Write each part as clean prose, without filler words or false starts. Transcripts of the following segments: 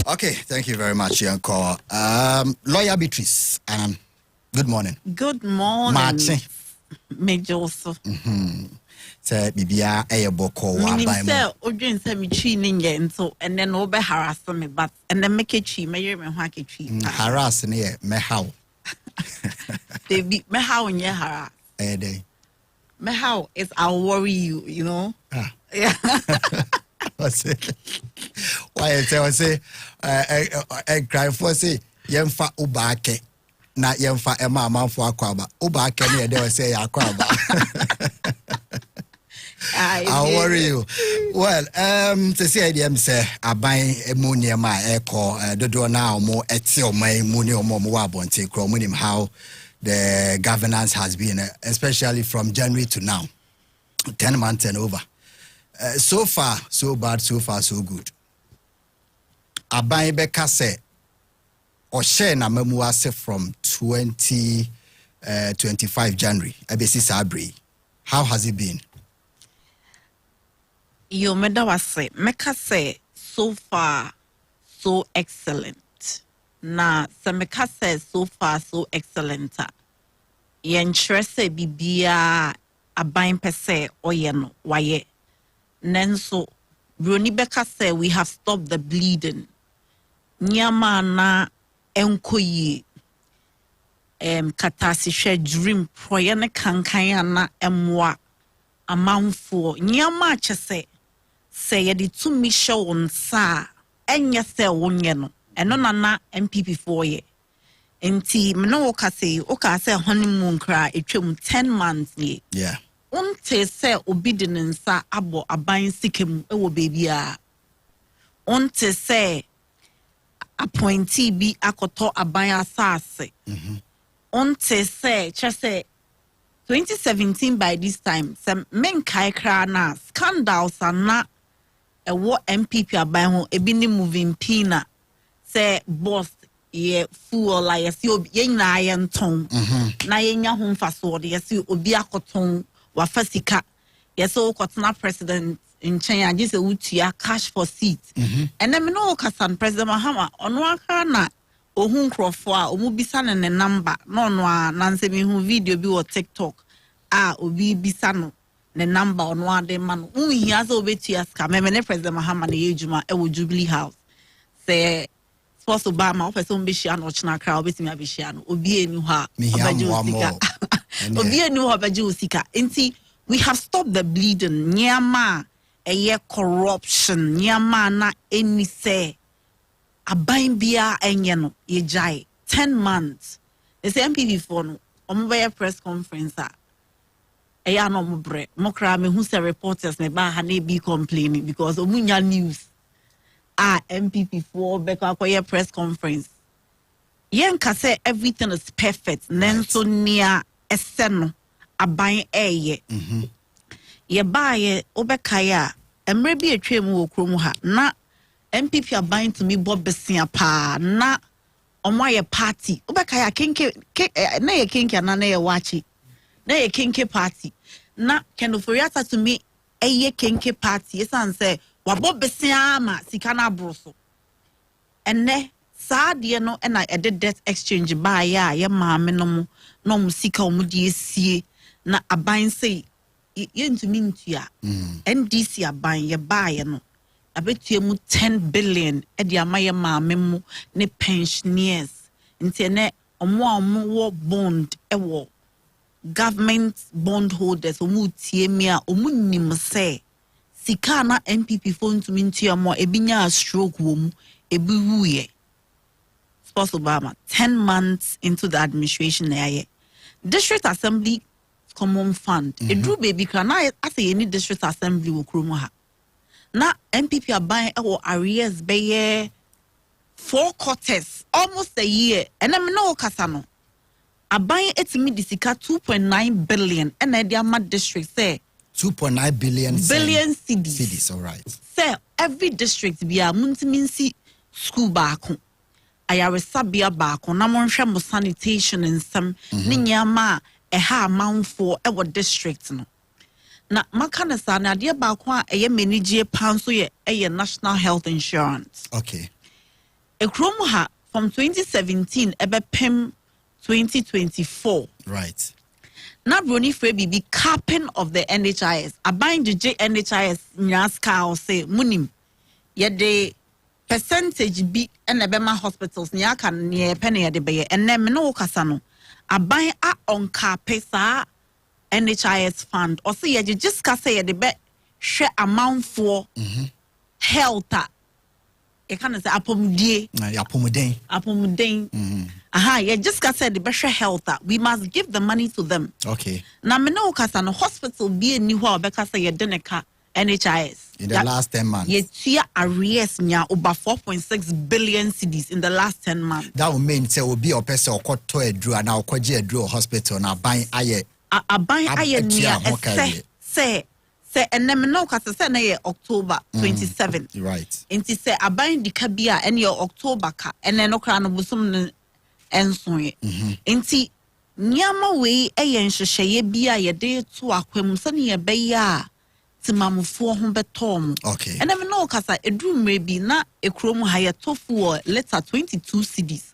Okay, thank you very much, Yanko. Lawyer Beatrice Annan, good morning. Good morning. Martin. Mejoso. Say bibia eyeboko wa by by mo. Odwen say me chi ninye nso and then obe harass me but and then make a chi me yere me ho akechi. Harass ne me how. They be me how nye harass. Day. Me how is I'll worry you, you know? Yeah. Why say cry for say yemfa ubake na yemfa ema amanfo akwaba ubake ne dey say akwaba. I'll worry you. Well, to say them say aban ammonia ma echo dodo na mo eti o mai muni o mo wa bonte kro munim how the governance has been, especially from January to now, 10 months and over. So far, so bad, so far, so good. Aban beka se, or share na memoir se from 25 January, abesi Sabri. How has it been? Yo meda wase, meka se, so far, so excellent. Na se meka se, so far, so excellent. Yen se bibia aban pese oyeno, waye. Nenso, Bruni Beka said we have stopped the bleeding. Nyama na enkoyi katasishe dream proyene kankanya na emwa amanfo. Nyama chese se yedi tu misha wonsa enye se wonye no. Eno na MPP for ye. Enti mno oka se honeymoon cry etwem 10 months ye. Yeah. Unte se obidinensa abo aban sikem ewo baby a. Unte se appointee bi akoto aban asase. Unte se chese 2017 by this time se men kai kra na scandals na ewo MPP aban ho ebi ni moving pina se boss ye fool la yesi obi ye nyina ye nton na ye nya ho mfaso de yesi obi akoton wafasika yeso kotna president in China just utia cash for seats and then me no kasan president Mahama ono aka na ohun krofo a omu bisa ne number no no a nanse me hu video bi wo TikTok obi bisa no ne number ono ade man unhia so obetua ska me ne president Mahama na yejuma e wo Jubilee House say sports Obama o person be shia no china kra obetimi abeshia no obi enu ha obaje usika obi enu ha obaje usika enti we have stopped the bleeding nyama eye corruption nyama na eni say aban bia enye no ye jai 10 months the MPP for no omo press conference eya no mo bre mo kra me hu say reporters me ba ha na be complaining because omunya news MPP for Beka press conference. Yen ka say everything is perfect. Nenso near eseno aban eye. Ye baye obekaya emre bi etwem wo krom ha na MPP aban to me bob besia pa na omo ye party obekaya kenke na ye kenke na ye wachi na ye kenke party na kenoforiata to me eye kenke party yesan say wabo besia ma sika na broso enne saa de no na e de debt exchange ba ya ye maame no mu no mu sika omu de esie na aban sei ye ntumi ntua NDC aban ye ba ye no abetue mu 10 billion e de amaye maame mu ne pensioners nti ne omu wo bond e wo government bond holders omu tie mi a omu nim say sika na MPP phone to mintia mo ebinya stroke wom ebi wuye Sports Obama 10 months into the administration na district assembly common fund edru baby kra na ase any district assembly wo kromo ha na MPP aban e wo arrears be 4 quarters almost a year and am no kasa no aban etimi di sika 2.9 billion and e dia ma district say 2.9 billion cities. All right. Say every district be a muntiminsi school baako. Ayaresabia baako na monhwe mo sanitation and some ninyama e ha amanfo e wo district no. na maka ne sa na de ba ko a eye manage pan so ye national health insurance. Okay. Ekrom ha from 2017 ebe pem 2024. Right. Na broni free be capping of the NHIS. Abain the NHIS nyaska or say munim. Ye de percentage be and ebema hospitals nyaka near penny de be and then no kasano. Abain a on capesa NHIS fund or say ye just say the bet share amount for health. You can say apomudie. Apomudin. Aha, you just got said the better health. We must give the money to them. Okay. Now me know kasa no hospital be ni ho obeka say you didn't ka NHIS. In the last 10 months. Ye tia arrears nya over 4.6 billion cedis in the last 10 months. That would mean say obi o pese okoto edru na okoje edru hospital na ban aye. Aban aye nia say and then no kasa say na ye October 27. Right. Inti say aban di kabia and your October ka and then okra no busum enso ye. Inti nyama we eye nhyehyeye bia ye de to akwam se ne ye be ya timamfo ho betom. Okay. And then no kasa edumre bi na ekrom ha ye tofu letter 22 cedis.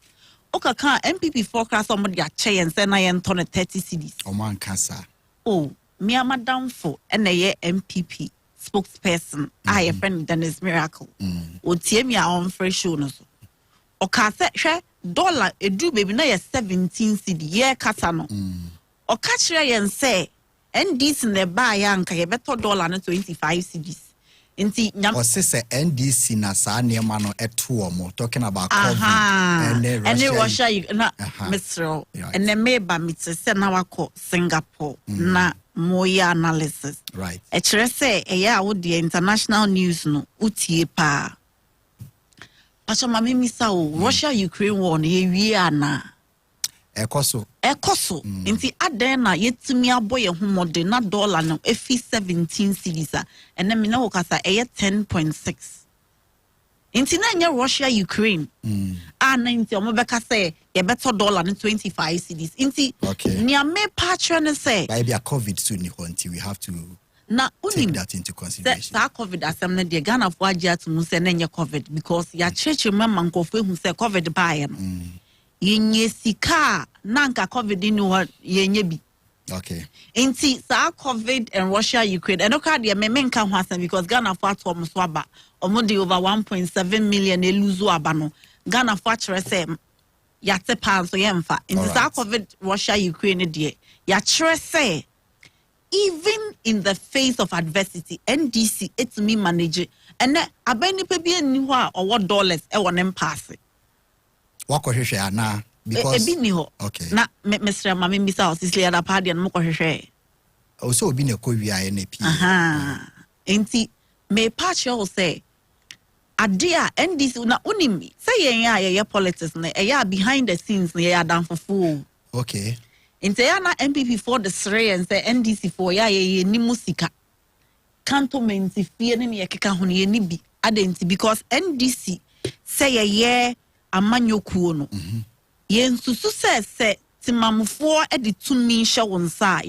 Oka kan MPP forecast somebody a che and say na ye nto 30 cedis. O man kasa. Oh, me a madam for NAA MPP spokesperson. I a friend Dennis Miracle. O tie me on fresh show no so. O ka se hwe dollar edu baby na ye 17 cedi ye kasa no. O ka kire yen say NDC in the buy anka ye beto dollar na 25 cedis. Inti nyam o se NDC na sa niema no eto omo talking about COVID and Russia na Mr. And then meba me se na wako Singapore na moya analysis. Right. E kire se eya wo the international news no utie pa. Pacha mami misa o Russia Ukraine war no ye wie ana. Ekoso. Inti aden na yetumi aboye humode na dollar no efi 17 cedis and then me na okasa eye 10.6. Inti na nya Russia Ukraine. Na inti omo beka say ye better dollar no 25 cedis. Inti nia me patron ne say by be a COVID soon until we have to na take that into consideration. That COVID asem na de Ghana for agya to mu say na nya COVID because ya church member nkofo hu say COVID buy no. Yenye sika nanka COVID ni ho yenye bi. Okay. Inti sa COVID and Russia Ukraine and okay dey me menka ho asem because Ghana for atom so aba omo dey over 1.7 million eluzu aba no Ghana for chere say ya te pan so yemfa inti sa COVID Russia Ukraine dey ya chere say even in the face of adversity NDC it me manage and abani pe bi ani ho a owo dollars e wonem pass wako hwehwe ana because ebi ni ho okay na Mr. Mami Misa osisle ada party and mo ko hwehwe o so obi na ko wia na pi enti me patch you say adia NDC na unimi say yen ya politics na ya behind the scenes na ya dan fofo okay enti ya na MPP for the sray and say NDC for ya ni musika cantonment fie ne ye keka ho ne ni bi adenti because NDC say ye amanyokuo no yensusu se timamfo e de tumi hye wonsa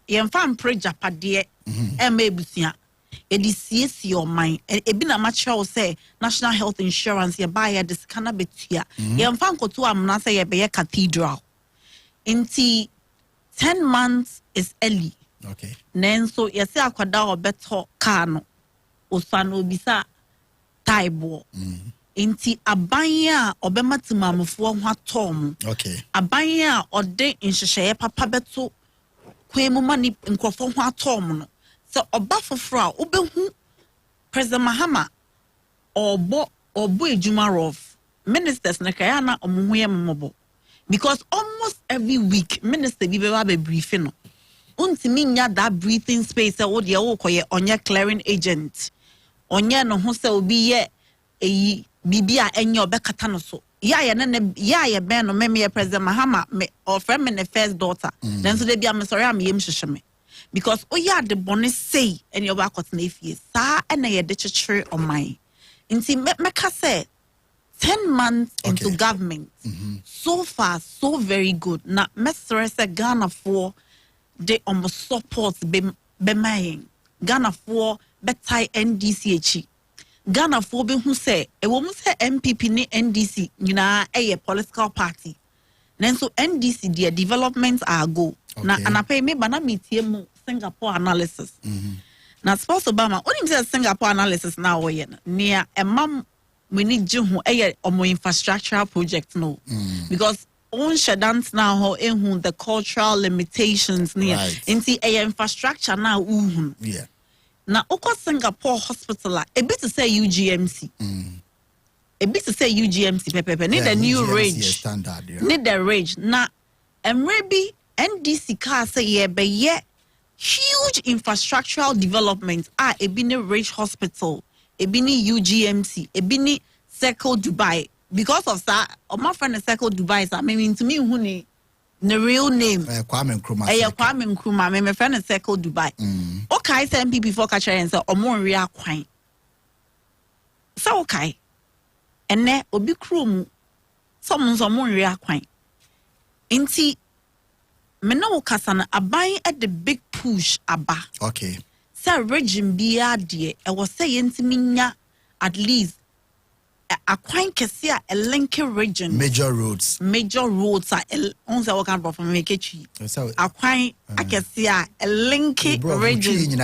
yemfa mpre japade ema ebusia e de siesie oman ebi na ma chew say national health insurance ye buy ye diskana betua yemfa nkoto amna say ye be cathedral inti 10 months is early okay nenso ye se akwada obeto car no osano bisa taibo inti abanya obema timamfo ho atom okay abanya ode nhyehyeye papa beto kwemu mani nkrofo ho atom no so oba foforo a obehu President Mahama obo ejuma rof ministers na kaya na omohu ye mmobo because almost every week minister bi be briefing no untimi nya that breathing space e wo de wo koye onye clearing agent onye no ho se obi ye eyi bibia enye obekata no so ya ye ben no me President Mahama me or friend me the first daughter then so they be am sorry am yem hyehyeme because ya de bone say and your back na efie sa na ye de chechere on my nti meka say 10 months into government so far so very good na mesere say Ghana for they almost support be bemayen Ghana for betai NDC echi Ghana for be who say e wo mu say MPP ni NDC nyina a political party nanso NDC their developments are go na anapay me bana metie mu Singapore analysis na spouse Obama onim say Singapore analysis na wo ye near emam we need ho e omo infrastructural project no because on shadant now ho ehun the cultural limitations near inti infrastructure now yeah na oko Singapore hospital a bit to say UGMC a bit to say UGMC pepe need a new range standard need the range na maybe NDC car say yeah be yeah huge infrastructural development a bini range hospital a bini UGMC a bini Circle Dubai because of that my friend Circle Dubai I mean to me who ni the real name Kwame Nkrumah Kwame Nkrumah my friend Circle Dubai okay say MPP before catch and say omo ria kwan so okay ene obi krom some ria kwan inti me no kasa na aban at the big push aba okay say regime bia de e was say yentimi nya at least a kwan kese a link region major roads are on say what kind of from mekechi a kwan akese a link region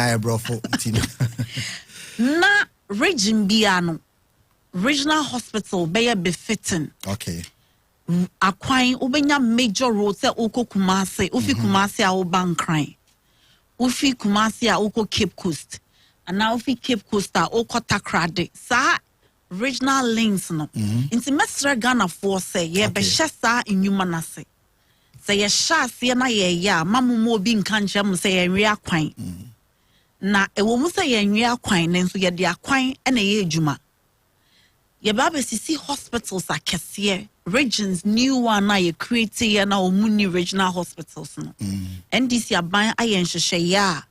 na region bia no regional hospital be befitting okay a kwan obenya major roads say oko Kumasi ofi Kumasi a obankran ofi Kumasi a oko Cape Coast and now ofi Cape Coast a oko Takrade sa regional links no inti mesra Ghana for say ye be hyesa enwuma nase say ye sha se na ye ya mamumo obi nkanche mu say ye nwe akwan na ewo mu say ye nwe akwan ne nso ye de akwan na ye adwuma ye ba be sisi hospitals akese regions new one na ye create ye na omuni regional hospitals no NDC aban ayen hwehwe ya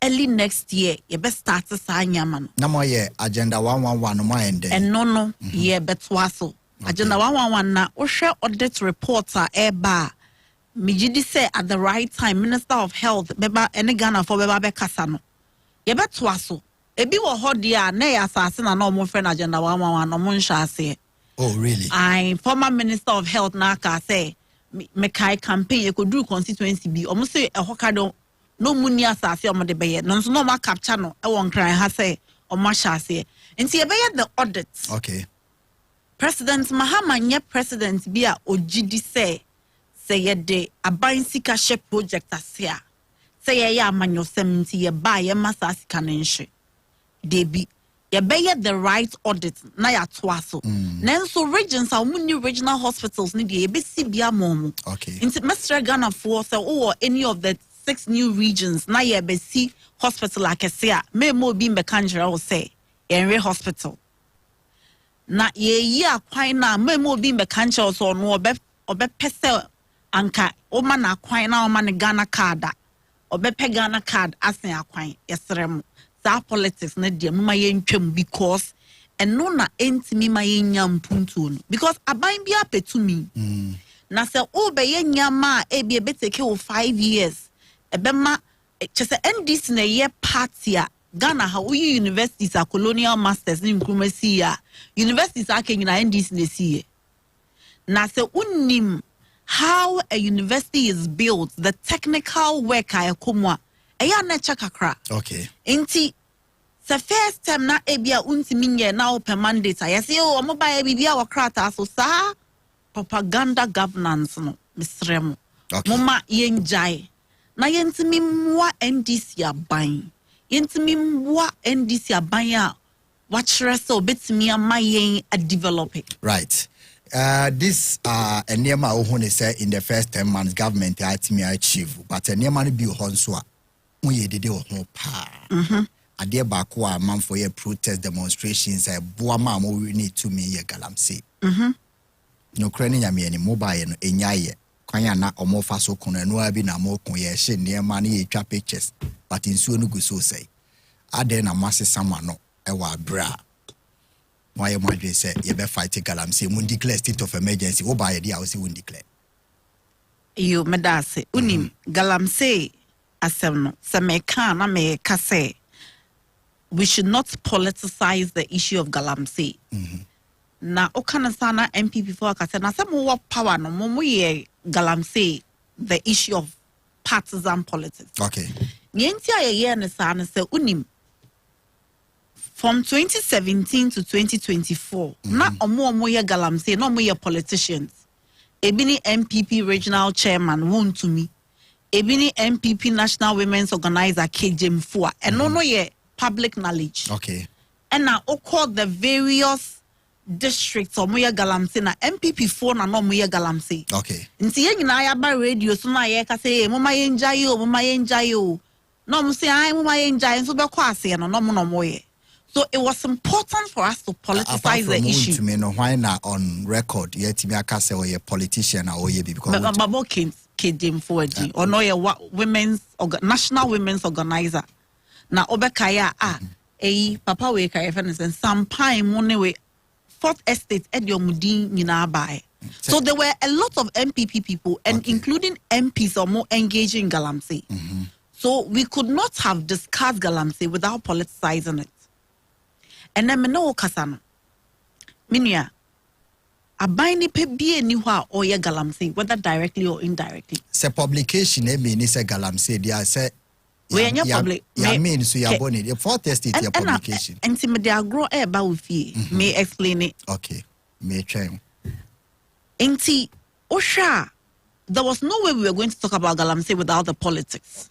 early next year ye be start sa nyama no na mo ye agenda 111 no mo ende and no ye betwa so agenda 111 na o hwe audit reporter eba mejidi say at the right time Minister of Health beba ene Ghana for beba be kasa no ye betwa so ebi wo hodi a na ya asase na no mo friend agenda 111 no mo nhase oh really I former Minister of Health na ka say me kai campaign ye ko do constituency bi o mo say e hokado no muni asase omo de beye no so no ma capture no e won kran ha say omo hyase nti e beye the audit okay President Mahama nye president bi a ogidi say ye de aban sika she project asia say ye amanyosem nti ye ba ye masa sika nenhwe debi ye beye the right audit na ya to aso nanso regions a muni regional hospitals ni de ye be si bia mom okay nti Mr. Ghana for say any of the 6 new regions na ye be see hospital akese a me mo bi mbeka njira wo say enwe hospital na ye yi akwan na me mo bi mbeka njira so no obe pese anka o ma na akwan na o ma ne Ghana card obe pe Ghana card asen akwan yesrem sa politics na de mama ye ntwam because eno na entimi ma ye nyampuntu no because aban bi apetumi na se o be ye nyama e bi be take 5 years ebema chese NDC na ye party a Ghana ha we universities a colonial masters ni nkrumasi a universities a kenyina NDC na siye na se unnim how a university is built the technical work a ekomwa eya na chakakra okay inti the first time na ebia untimi nye na open mandate a yesi o mo ba e bibia wakrata so sa propaganda governance no misrem moma yenjai na yentimi mwa NDC aban yentimi mwa NDC aban a wachre so betimi amayen a develop it right this enema ohun say in the first 10 months government atimi achieve but enema no bi ho a mo ye dede ho pa ade ba ko a man for your protest demonstrations boa ma mo need to me ye galamsey no krani nyame ni mobile no enyaye kwanya na omofa so kono no abi na mo kon ye hye nema na ye twa pictures but nsuo no go so say ade na masse sama no e wa bra why mo adwe say ye be fight galamsey mun declare state of emergency wo ba ye dia wo say won declare you medase unim galamsey asem no se me kan na me ka say we should not politicize the issue of galamsey. Na okana sana MPP for akase na se mo power no mo ye galamsey the issue of partisan politics. Okay. Yenti aye ne sa na se unim from 2017 to 2024 na omo ye galamsey na omo ye politicians. Ebini MPP regional chairman Wontumi, Ebini MPP national women's organizer KJ Mfua, and no ye public knowledge. Okay. And now call the various districts or moya galamsey na MPP 4 na no moya galamsey. Okay. Nti ye nyina ya ba radio so na ye ka say mama ye njayo. No mo say ai mama ye njayo so be kwa ase no mo ye. So it was important for us to politicize the issue. To me, no, why not on record? Yet, me aka say or a politician or ye because. But Babo came forward. Or no, national women's organizer. Na obekaya papa we kaya fence and some pine money we fourth estate at your mudin nina by. So there were a lot of MPP people and including MPs or more engaging in galamsey. So we could not have discussed galamsey without politicizing it. And then me no kasano. Minia, a binding pe be ni hwa or ye galamsey, whether directly or indirectly. Se publication mean is a galamsey. They say we are public. I mean, so you are born it. For test it your publication. And see me they grow about with you. May explain it. Okay. May try. Inti Osha, there was no way we were going to talk about galamsey without the politics.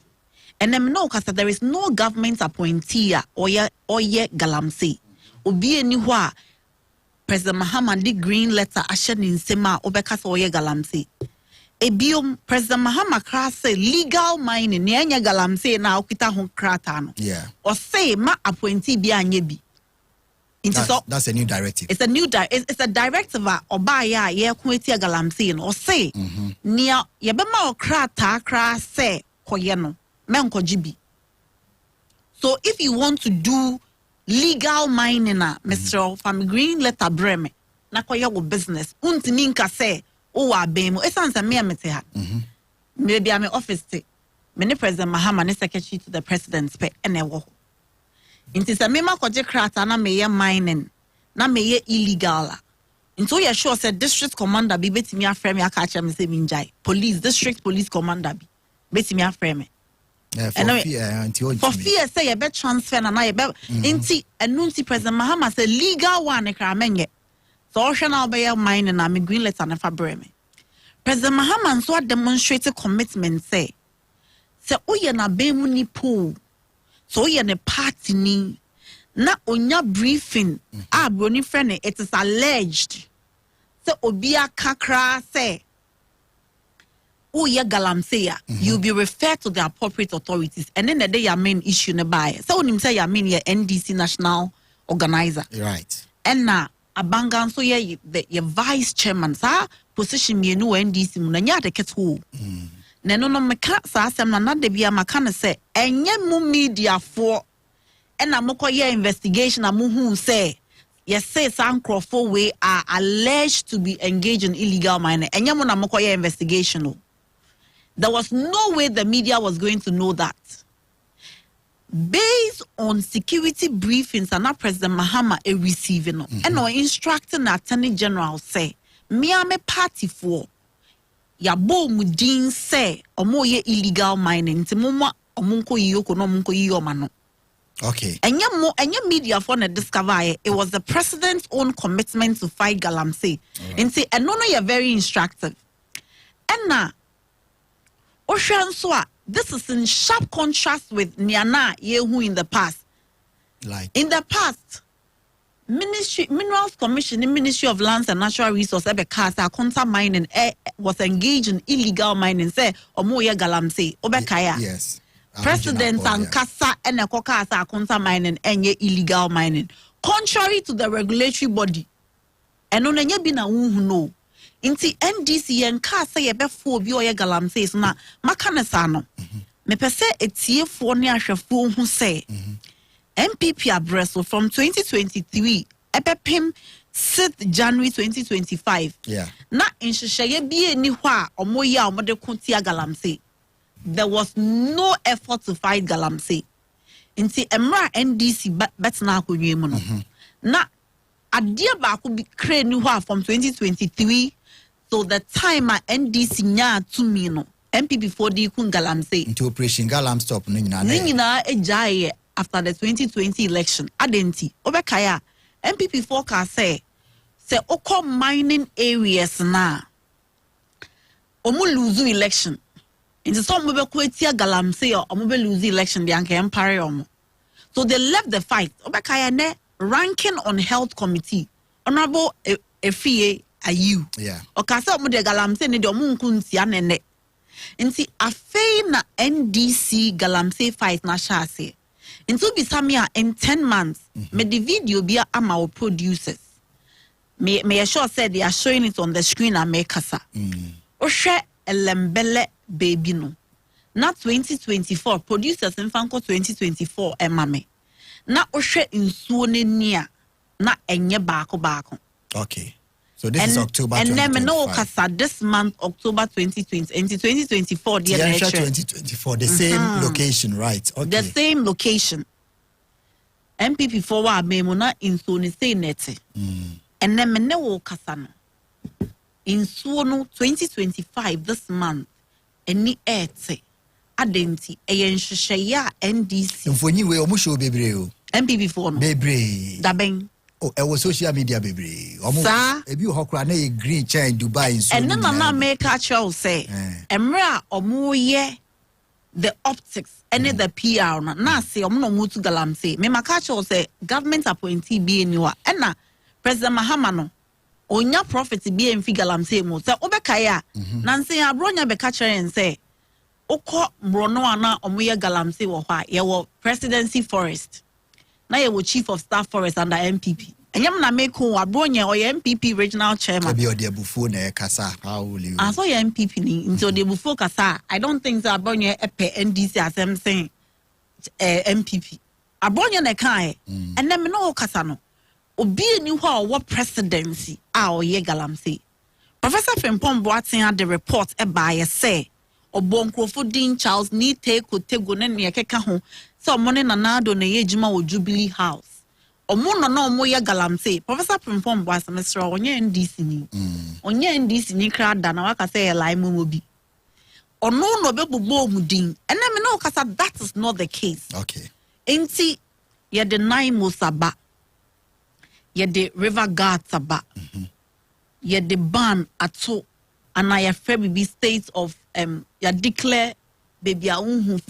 And then no, because there is no government appointee or ye galamsey. Obi eni hwa President Mahama di green letter ashe ni nsema obekasa oye galamsey. Ebiom President Mahama kra say legal mining ne anya galamsey na okita ho krata no. Yeah. Or say ma appointee bi anye bi. That's a new directive. It's a new it's a directive oba ya ye ko etia galamsey no. Or say nia ye be ma krata kra say koye no men ko jibi. So if you want to do legal mining Mr. From green letter breme na koye go business untimi nka say o wa bem esansa me amete ha maybe am office te me ne President Mahama ne secretary to the president pe ene wo nti se me ma koje krata na me ye mining na me ye illegal nti we sure say district commander bi betimi aframe aka acha me say minjai police district police commander bi betimi aframe. For fear say you be transfer na you be inti enunti President Mahama say legal one kra menye so ohwe na obey mine na me green letter na fa breme President Mahama so demonstrate commitment say oye na be mu ni pool so oye ne party ni na onya briefing broni friend it is alleged say obi akakra say galamsey, you'll be referred to the appropriate authorities. And then the day your main issue nearby. So when you say your main NDC national organizer. Right. And now abangan so your vice chairman sa position me no NDC mu na nya de keto. No meka sa asem na de bia maka ne say enye mu media for and amokoye investigation amuhu say yes say Sankrofo we are alleged to be engaged in illegal mining. Enye mu na amokoye investigation no. There was no way the media was going to know that. Based on security briefings and now President Mahama receiving and instructing the Attorney General say, me party for ya bo mudin say omo ye illegal mining nti mumma omunko yiyoko no munko yiyoma no. Okay. And your media for the discover it was the president's own commitment to fight galamsey. And say and no you're very instructive. And now Oshanswa, this is in sharp contrast with Niana Yehu in the past. Like in the past, Minerals Commission, the Ministry of Lands and Natural Resources, Konta mining was engaged in illegal mining. Say Omoya Galamsey, Obekaya. Yes. President and Kasa and Kokasa Konta mining and illegal mining, contrary to the regulatory body. And on any bina no. Inti NDC and Kasa yebefo bi oye galamsey so na maka ne sa no me pese etiefo ne ahwefo hu say MPP abreso from 2023 epepem 6th January 2025 yeah na nhyehyeye bi eni ho a omoye a omode kontia galamsey there was no effort to fight galamsey. Inti emra NDC betna akonwe mu no. Na adia ba ko bi kre ni ho from 2023 so the time a NDC nya to me no MPP for the kun galamsey into operation galam stop no nyina ejaye after the 2020 election adenti obekaya MPP forecast say oko mining areas na omu lose election in some be kwetia galamsey or omu be lose election the anke empire omu. So they left the fight obekaya ne ranking on health committee honorable Efie Ayu okasa omu de galamsey ne de omu nkuntia nene nti afei na NDC galamsey fight na shase into bisamia in 10 months me the video bia ama our producers me sure said they are showing it on the screen and make kasa ohwe elembele baby no na 2024 producers in fanko 2024 emame na ohwe nsuo ne nia na enye baako okay. So this is October and 2025. then no kasa this month October 2020 into 2024 the 2024 the same location, right? Okay. The same location. MPP for wa memo na inso ni say nete. And then me ne wo kasa no. Inso no 2025 this month eni ete adenti eye nhwehwe ya NDC. Mfoni we omo show bebre o. MPP for no. Bebre. Daben. Oh, it was social media bebre. Sa ebi hokra na green chair in Dubai in so. And then na make a show say emra omo ye the optics and the PR na say omo no mutu galamsey. Me maka show say government appointee bi eniwa. And na President Mahama no onya profit bi en fi galamsey mo. Say obekaya na nse abronya be catch and say okọ mbrono ana omo ye galamsey wo hwa ye wo presidency forest. Na ye wo chief of staff forest under MPP. Enyam na make ko abronye or MPP regional chairman. Be ode bufo na kasa. How will you? I saw your MPP ni into the bufo kasa. I don't think that abronye epe NDC as I'm saying MPP. Abronye na kai. And then me no kasa no. Obi ni ho what presidency a ye galamsey. Professor Frimpong Boateng had the report e by say Obonkrofo Dean Charles ni take go na ne keka ho. So money na nado na ye juma wo Jubilee House. Omo no na omo ye galamsey. Professor Frimpong Boateng mesra onye NDC ni. Onye NDC ni kra da na waka say lie mo bi. Ono no be bobo mu din. And me no kasa that is not the case. Okay. Enti ye de nine Mosaba. Ye de River Guard Saba. Ye de ban ato anaya fair state of ya declare baby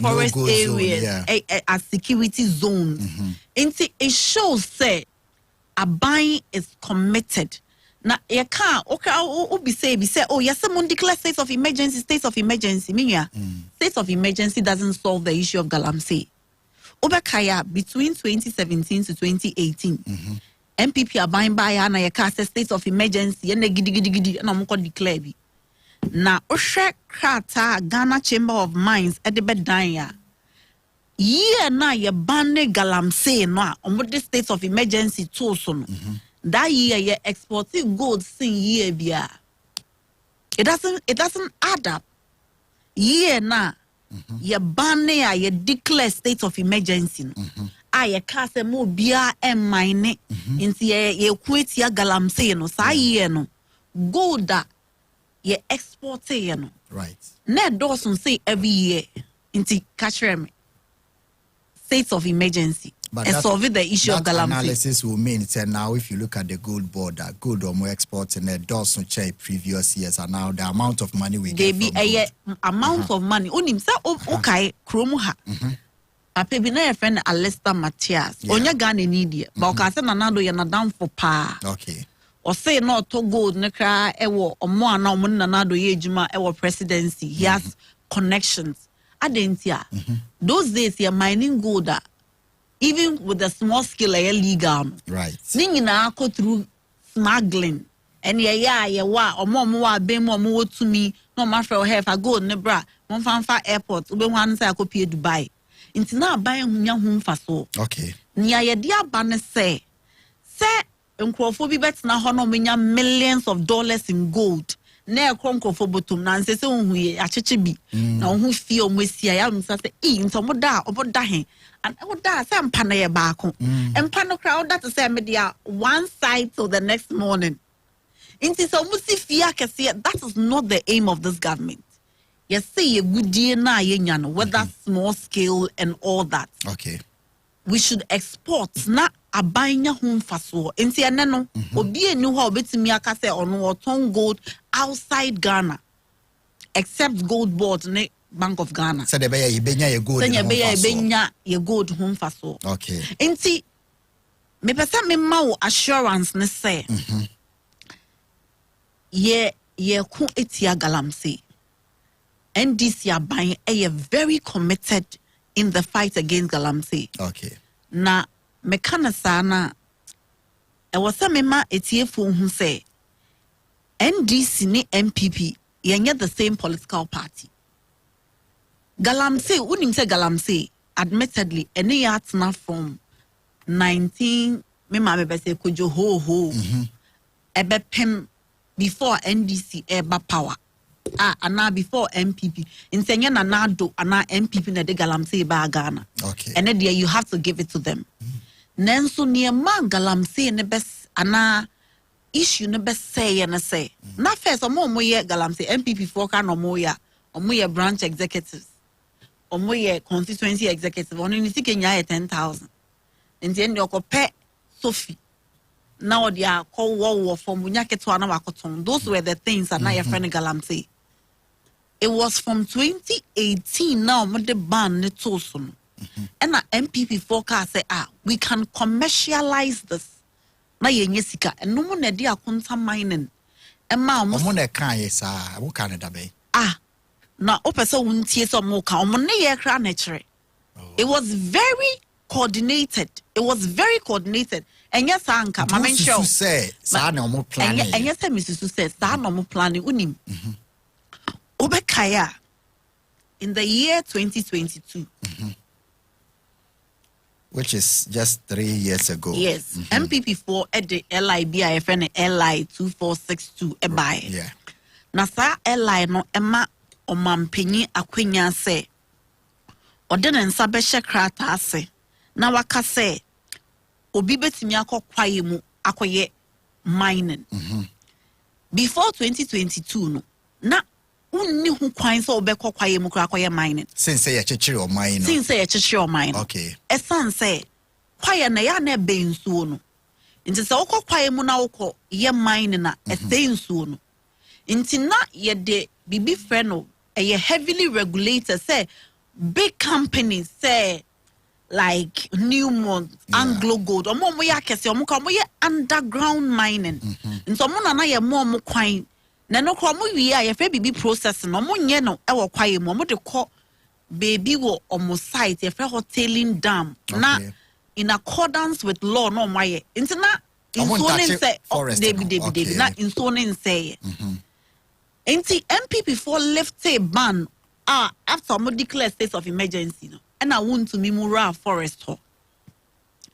forest No-go areas zone, as security zones. Inti it shows say Abai is committed. Na ye can't be say oh yes someone declare state of emergency. Minya state of emergency doesn't solve the issue of galamsey. Obakaya between 2017 to 2018. MPP Abai by na ye cast state of emergency and gidi na mo declare bi. Na ohwe krata Ghana Chamber of Mines at the bedanya. Ye na ye banne galamsey no a omo the state of emergency too so no. That year ye exporting gold sin year bia. It doesn't add up. Ye na ye banne a ye declare state of emergency no. Ye kase mo bia e mine inti ye kweti ya galamsey no sa year no gold that ye export ye no. Right. Ne doesn't say every year inti catch me states of emergency But and solve the issue of galamsey. Analysis will mean say now if you look at the gold border, gold or more exports and it doesn't check previous years and now the amount of money we get be a amount of money. Unim sa okay kromu ha. Ape bi na your friend Alesta Matias. Onya Ghana need but ka say na do ye na down for pa. Okay. Or say no to gold ne kra ewo omo ana omo na do ye ejuma ewo presidency. He has connections. Adentia. Those days you're mining gold. Even with the small scale illegal. Right. Ningi na go through smuggling. And ye wa omo wa be mo to me no ma for have a gold ne bra. Mon fanfa airport ube wan say akopie Dubai. Inti na buy hunya hu mfa so. Okay. Nia ye dia ba ne say nkrofo bi bet na ho no menya millions of dollars in gold na ekronkrofo botum na nse se hu ye acheche bi na hu fie o mwesia ya msa se nto moda oboda he and oboda se ampa na ye baako empa no kra oda to say media one side till the next morning inti so musi fie akese. That is not the aim of this government. Yes, say ye goodie na ye nya no, whether small scale and all that. Okay. We should export na abanya home faso. Inti ene no obi enu ha obetimi aka say ono oton gold outside Ghana except gold board ne Bank of Ghana. So the beya ibenya ye gold. Senya beya ibenya ye gold home faso. Okay. Inti me pesa me ma wo assurance ne say ye ku etia galamsey. NDC aban are very committed in the fight against galamsey. Okay. Na mekana sana e wasa mema etiefo hu say NDC ni MPP yenye the same political party. Galamsey unim say galamsey admittedly any yatna from 19 mema me be say kojo ho ebe pem before NDC eba power. And now before MPP in Senya na nado ana MPP na de galamsey ba Ghana. Okay. And then you have to give it to them. Nenso near man galamsey ne best ana issue ne best say na say. Na first omo ye galamsey MPP for ka no mo ya branch executives. Omo ye constituency executive. Oni ni sikenya 10,000. Nti en de pe Sophie. Now they are called war from Bunyaketo na wakoton. Those were the things that now your friend galamsey. It was from 2018 now the ban ne tosun. And na MPP forecast say we can commercialize this. Na yenye sika and no mo na dia kunta mining. E ma mo na kan ye sa wo kan da be. Na opese wuntie so mo kan mo ne ye kra na kire. It was very coordinated. It was very coordinated. And yes, Anka, my main show say, Sanomo planning. And yes, Mrs. says, Sanomo planning, unim. Obekaya in the year 2022, which is just 3 years ago. Yes, MPP4 at the LIBIFN LI 2462 a buy. Yeah. Nasa LI no Emma o mampini akwenya say, or then sabesha krata say, na waka say. Obi betimi akokwaye mu akoye mining. Before 2022 no na unni hu kwan so obekokwaye mu kra akoye mining. Since ye chechire o mine no. Since ye chechire o mine. Okay. Esan say kwaye na ya na be nsuo no. Nti se okokwaye mu na okọ ye mine na ese nsuo no. Nti na ye de bibi frɛ no ye heavily regulated say big companies say like Newmont, Anglo Gold, or more yakesi, or more underground mining. And so na ye more quine. Nano cromo ya ye fe bibi processing, or more yeno, our quiet, more de call baby wo almost site, ye fe hoteling dam. Na in accordance with law, no my interna in sonin say, David, not in sonin say. Ain't MPP for left a ban after mo declare state of emergency. No. And I want to memorial forest ho.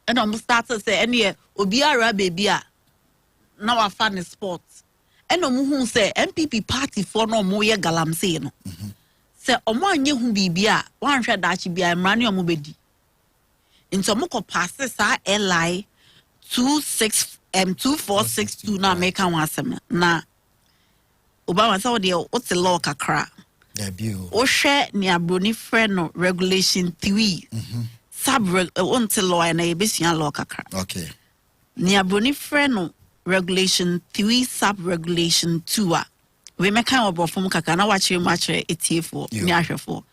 And I'm start to say any obiara baby now I find a sport. And who say MPP party for no more galamsey no. Say omo anye hu bibia wan hwe da chi bia mrani omo bedi. Into moko pass sa LI 2462 na make an wasem na Obama say de what's the law kakra. Oshe ni abroni freno regulation 3 sub until law and a besia law kakra. Okay. Ni abroni freno regulation 3 sub regulation 2 we make kind of from kaka na watch you match ETF ni ahwefo.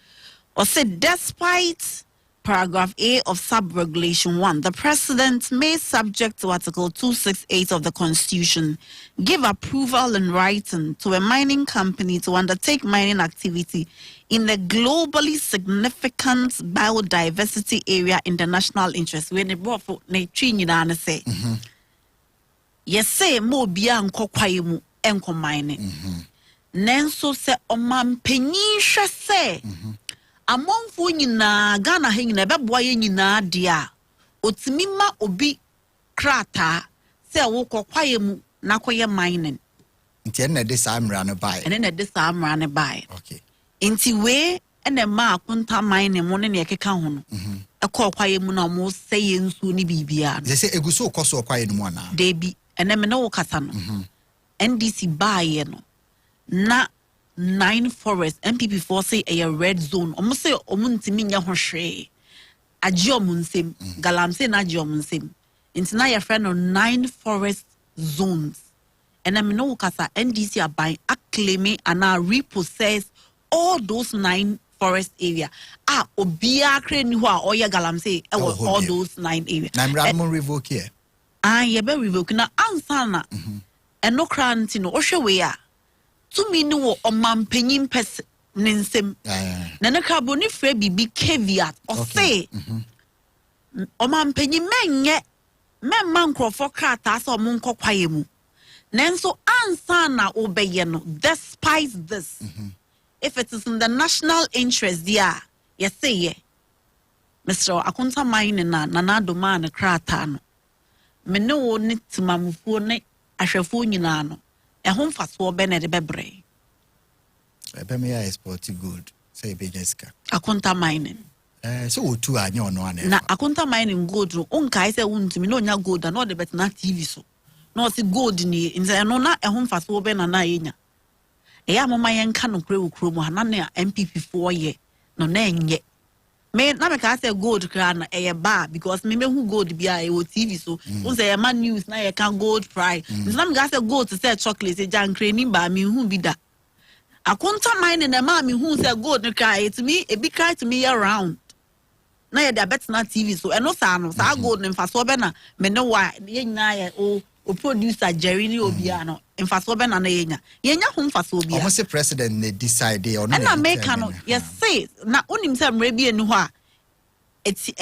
Or said despite paragraph A of sub-regulation 1, the President may, subject to Article 268 of the Constitution, give approval in writing to a mining company to undertake mining activity in a globally significant biodiversity area in the national interest. When it brought for na say, yes, say more beyond kokwayimu enko mining. Nenso se oman penyisha se. Amonfo nyina Ghana he nyina beboa ye nyina dia otimima obi krata se wo kokwaye mu na koye mining Nti na this am run by. And then this am run by. Okay. Inti we and the ma kunta mine and one in yaka hono. A call quiet mun almost saying soon bibia. They say eguso koso quiet one. They be and then no casano. NDC by yeno. Na 9 forest MPP4 say a red zone. Almost say omuntiminya hoshe. A geomunsim, galamse na geomunsim. Into now your friend on 9 forest zones. And I'm no kasa NDC are buying acclaiming and now repossess all those 9 forest area. Obia crane who are oya galamse all those 9 areas. I'm Ramon revoke here. You be revoke na ansana. And no crantino oshawea. To me no o man penyin pes ninsem. Nana carboni free be caveat or say o man penyin men men man crofo krata so monko kwaye mu. Nenso ansana obeye no despite this. If it is in the national interest there, you say yeah. Mr. Akunta mine na nanado man krata no. Me no need to mamufu ne ahwefo nyina no. Ehon faso be na de bebre. Ebe me ya sport good. Say bejeska. Akunta mining. So otu anya ono ane. Na akunta mining gold no onkai se wuntimi no nya gold na de bet na TV so. No si gold ni nze no na ehon faso be na yenya. Eya mama yenka no kure ukuro mu na na MPP4 ye no na enye. Me na me ka say gold kra na eye ba because me hu gold bia e o TV so unse ye man news na ye kan gold price. Na me ka say gold to say chocolate e jankre ni ba me hu bi da. Akunta mine na ma me hu say gold no kra to me e bi cry to me around. Na ye da bet na TV so e no sa no sa gold no mfa so be na me ne wa ye nyina ye o producer Jerry ni obia no mfa so be na yenya ho mfa so obia almost president ne decide or na make no yes say na onim say mra bi enu ho a eti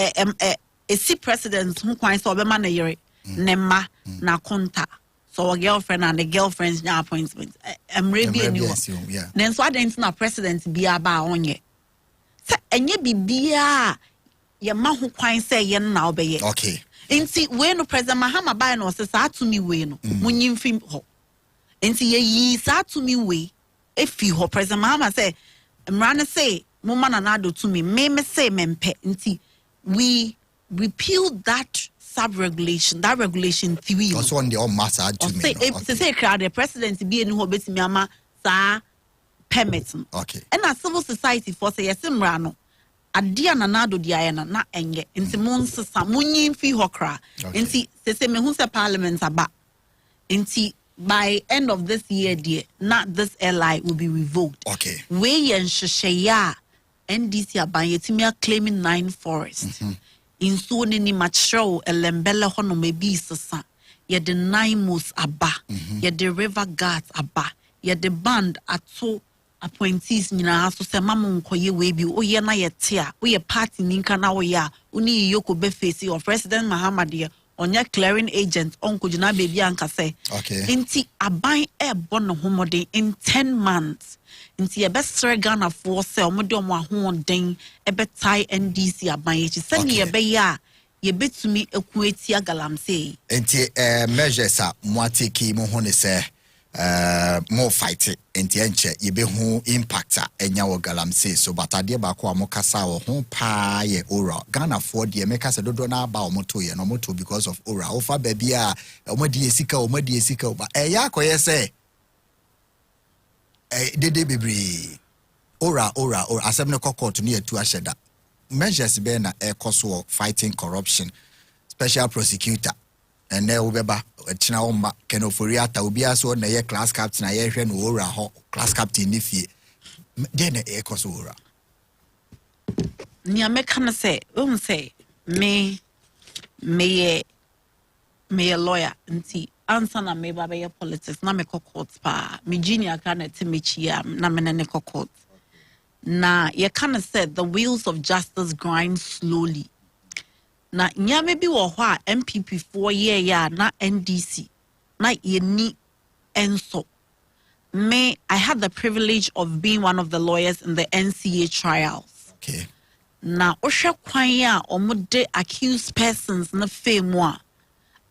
esi president hu kwan so be ma na yere ne ma na konta so our girlfriend and the girlfriends na appointment mra bi enu ho then so adent na president bia ba onye say enye bibia ye ma ho kwan say ye na obeye okay. Inti we no President Mahama by no se sa to me we no munyim fim ho. Inti ye yi sa to me we efi ho President Mahama say mrana say mama na nado to me say mempe inti we repealed that sub-regulation, that regulation 3. Also on the all matter to me. Say crowd the president be any ho betimi ama sa permit. Okay. And a civil society for say yes mrano. Adia na nado dia na enye nti monsesa munyin fi hokra nti se me hu se parliament aba nti by end of this year dear not this LI will be revoked. Okay. We yen shesheya NDC aban yetimi claiming 9 forest in so ni matro elembele hono mebi sesa ye the 9 moose aba ye the river guards aba ye the band ato appointees nyina so se mamu nkoye we bi oye na ye te a oye party ninka na oye a uni yoko be face of President Muhammad onya clearing agent onko jina baby anka say okay. Inti aban e bono homode in 10 months inti ye best Ghana for se omode omo ahoden e betai NDC aban ye se ne ye be ya ye betumi ekuetia galamse inti measures a mo take mo ho ne se more fight enti enche ye be hu impact enya wo galamse so batade ba ko amokasa wo ho pa ye ora Ghana for de make say dodo na ba omoto ye no moto because of ora ofa baby a omodi esika ba ya koye say dede bebre ora asem ne court ne atu aheda measures be na ekoso fighting corruption special prosecutor and there ubeba tina oma kenoforiata ubia so na ye class captain aye hwe no ora ho class captain ni fie de na ekoso ora ni ameka na say me lawyer nti answer na me baba ye politics na me court pa me junior kana timechia na me ne court na ye kana said the wheels of justice grind slowly. Na nyame bi wo ho a MPP4 year ya na NDC na yeni enso me I had the privilege of being one of the lawyers in the NCA trials. Okay. Na ohwe kwan ya omude accused persons na fame a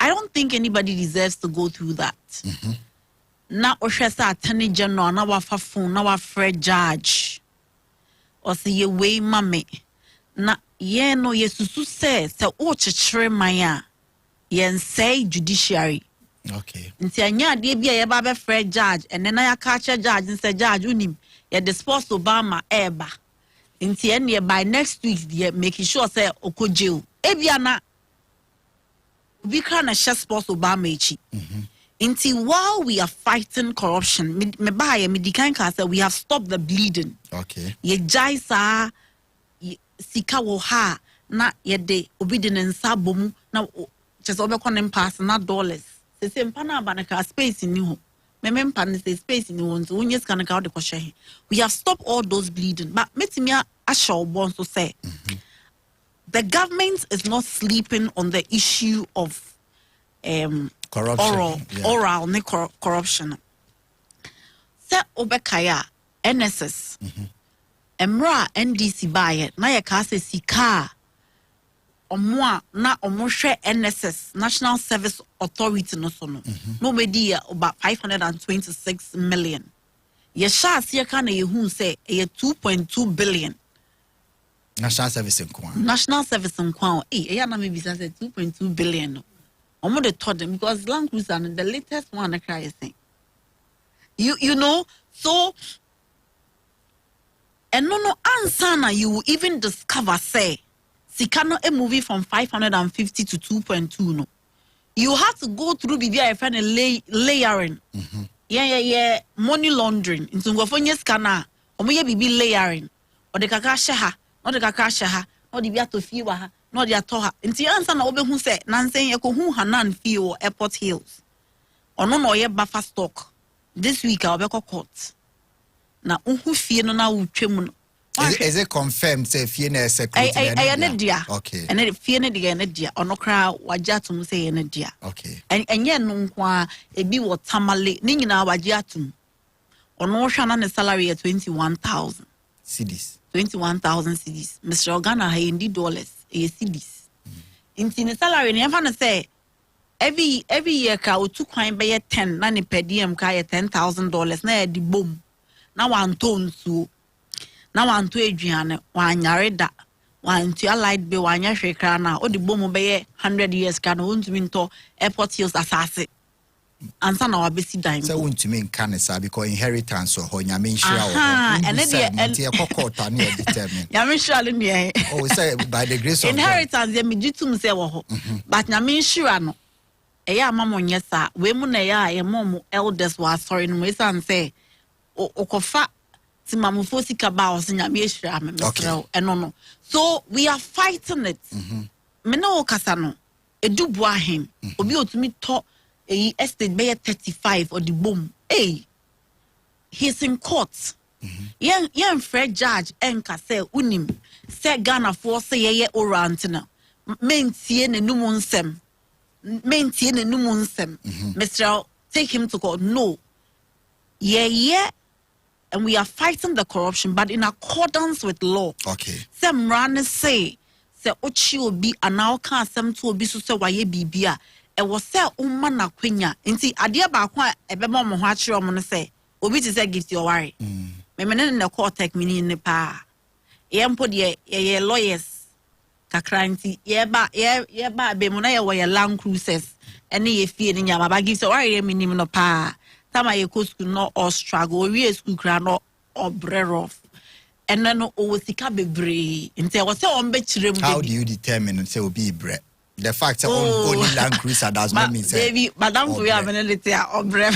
I don't think anybody deserves to go through that. na ohwesa attorney general na wafa phone na wafre judge o se ye wei mame na ye no yesusu se o chechire man a yen say judiciary okay nti anya ade bia ye ba be frɛ judge ene na ya ka che judge nse judge unim ye dispose Obama eba nti ene by next week ye making sure say okoje ebia na we can assess Obama echi Inti while we are fighting corruption, me buy me dikan ka say we have stopped the bleeding. Okay. Ye jai sa sika wo ha na ye de obedience bomu na just obe konem pass na dollars. Se se mpa na ba na ka space ni ho. Me mpa na say space ni ho nso onye sika na ka de ko hwe. We have stopped all those bleeding. But metimi a show bon so say the government is not sleeping on the issue of corruption. Oral corruption. Se obekaya NSS. Emra NDC baye na ye ka se sika omwa na omhwe NSS National Service Authority no so no. No media about 526 million. Ye sha se ka na ye hu se ye 2.2 billion. National Service nkwa. National Service nkwa. Ya na me bisa se 2.2 billion no. I'm going to tell them because Land Cruiser and the latest one I cry saying. You know, so and no answer na you will even discover say Sikano a movie from 550 to 2.2 no. You have to go through BBI and layering. Yeah, money laundering. Into Gofonia scanner, or may be layering. Or the kakashaha, not the kakashaha, or the biato fiwa. No dia toha nti ansa na obe hu se nansen ye ko hu hanan fie o Airport Hills ono no ye buffer stock this week I obe court na hu fie no na utwem no is it confirmed say fie na security ne dia okay and fie ne dia ne dia ono kra wagya atum say ne dia okay enye no nko ebi wo tamale ne nyina wagya atum ono hwa na ne salary at 21,000 cedis 21,000 cedis Mr. Ghana ha indi dollars cedis in the salary never na say every year ka otu kwan be 10 na ne per diem ka $10,000 na di bom na wan ton so na wan to aduane wan yare da wan to light be wan ya hwekra na o di bom be 100 years ka no ntumi nto Airport Hills asase ansa na wabesi dan so wontumi nka ne sa because inheritance so ho nyame nhira wo and the kokota na determine nyame nhira ne oh say by the grace of inheritance ye me gitum say wo ho but nyame nhira no eya amamonye sa we mu na ya ye mom elders wa sorry no we san say okofa timamufo sika ba o nyame nhira me mesrel eno no so we are fighting it me no kasa no edubu ahem obi otumi to estate be 35 or the boom. Hey, he's in court. Yan fair judge enka say unim say Ghana for say ye orantina. Mentie ne numunsem. Mentie ne numunsem. Mr. Take him to court. No. Yeah. And we are fighting the corruption, but in accordance with law. Okay. Some runners say ochi obi anao kan sem to obi so say waye bibia. E was say umma na kwenya nti ade ba kwa ebema mo ho akire mo no say obi ti say gift your worry me ne na call tech mini ne pa ye mpo de ye lawyers kakra nti ye ba be mo na ye wo ye Land Cruisers ene ye fie ne nyama ba gift your worry mini no pa tama ye ko school no or struggle we school kra no or brerof ene no o sika bebre nti e was say on be kire mu how do you determine say obi bre the fact that only Land Cruiser does not mean say baby madam we have an little or brave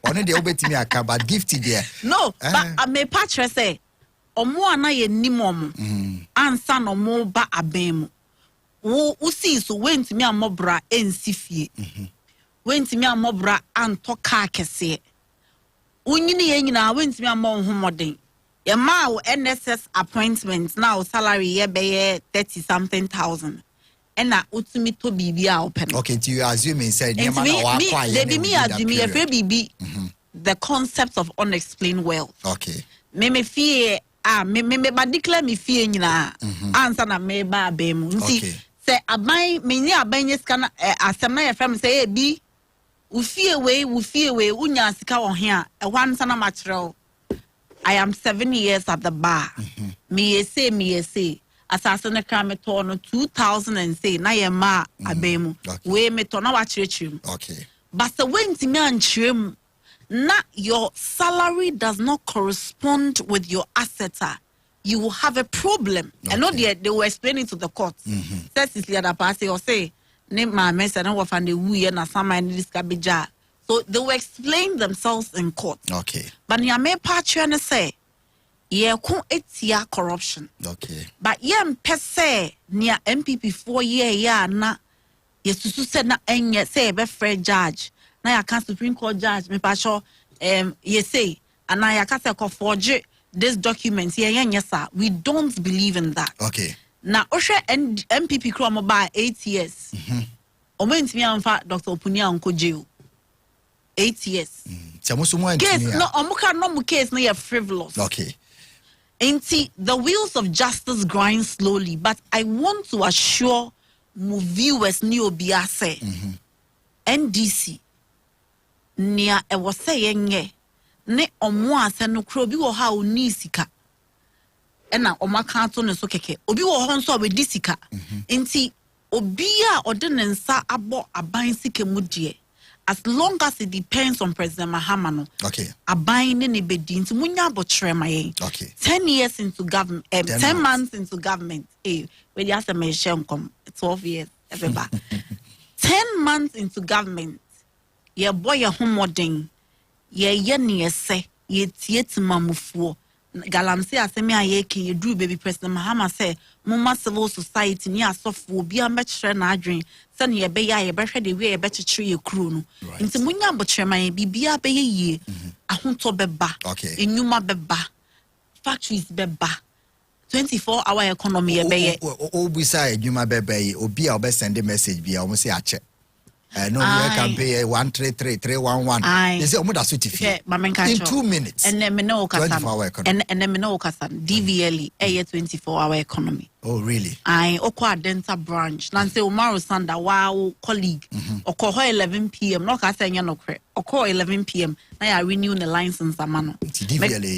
only the obetimi aka but gifted there no but me patch say omo ana ye nimom ansa no mo ba abem wo usi so wentimi amobra ensifie wentimi amobra anto ka kese unyini ye nyina wentimi amon homoden ye ma wo NSS appointment now salary ye be 30 something thousand ena utumi to bibia open. Okay, do you assuming said me bibi the concept of unexplained wealth. Okay. Me fear me ba declare me fear nyina answer na me ba abem. Nti say aban me ni aban yes kana asem na ye fam say e bi Ufie we, unya sika wo he a one sana matrel. I am 7 years at the bar. Me say. Assassin crime to 2000 and say na ye ma abemu. We me to na wa chirechim. Okay. But the when me an chirem na your salary does not correspond with your assets, you will have a problem. Okay. I know they were explaining to the court. Says the other party or say name my mess and what and the we na sama and this kabija. So they will explain themselves in court. Okay. But ya me patch and say ye kun etia corruption. Okay. But ye mpese near MPP 4 year ya na ye susu said na enye say be fair judge. Na ya can Supreme Court judge me pacho ye say and na ya can say ko forge this document ye sir. We don't believe in that. Okay. Na oshe MPP kro by 8 years. Omo ntimi amfa Dr. Opunia onko jail. 8 years. Case no omuka no mu case no ye frivolous. Okay. Ain't the wheels of justice grind slowly, but I want to assure my viewers ni obiase NDC nia e was saying ye ne omo ase no kro bi wo ha oni sika e na omo kan to ne so keke obi wo ho nso obedi sika enti obi a ode ne nsa abo aban sika mu de as long as it depends on President Mahama no. Okay. Aban ne bedi nti munya abotre mayen. Okay. 10 years into government, 10 months into government. We just mention 12 years everybody. 10 months into government. Ye boy ye homoding. Ye ne se ye tiet mamufuo. Galamse asemi ayeke ye do baby President Mahama say mumma civil society ni asofo bi amechre na adwen se ne ye be ya ye behwe de we ye bechechre ye kru no nti munya bochre man bibia be ye ahonto beba enyuma beba factories beba 24-hour economy ye be ye obisa enyuma beba ye obi a obe send message bia o mo say ache no, we can pay 133-311. They say, in 2 minutes. And then me know 24-hour economy. And then me know DVLE, 24-hour economy. Oh, really? I Okwa Denta branch. Nancy Umaru Sanda, wow, colleague. Oko 11 p.m. No, I say no credit. Oko 11 p.m. Now I renew the license, amano.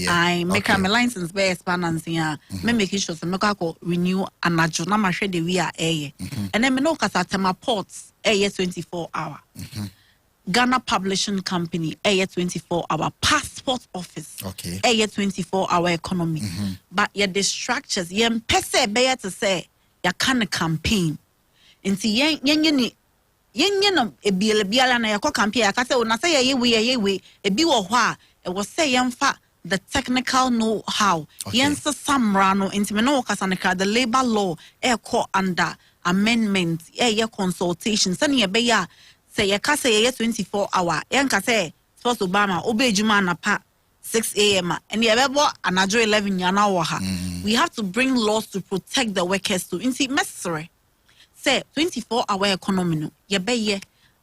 I make my license by expansion. Me make sure so me go renew and I na ma share the we are air. And then me know kasa tema ports. 24-hour. Ghana Publishing Company, 24-hour. Passport Office, 24-hour economy. But yeah, the structures, yeah, pese beya to say, ya can campaign. Inti yen no ebiala na yako campaign. Ya kase una say ye we ebi wo hwa e was say yemfa the technical know-how. Yensa samrano inti me no kasa the labor law call under amendment consultation sani ye say ye ka say 24-hour yenka say first Obama obejuma na pa 6 a.m. and ye bebo anajo 11 yana wo ha. We have to bring laws to protect the workers too. Inti necessary say 24-hour economy no ye be ye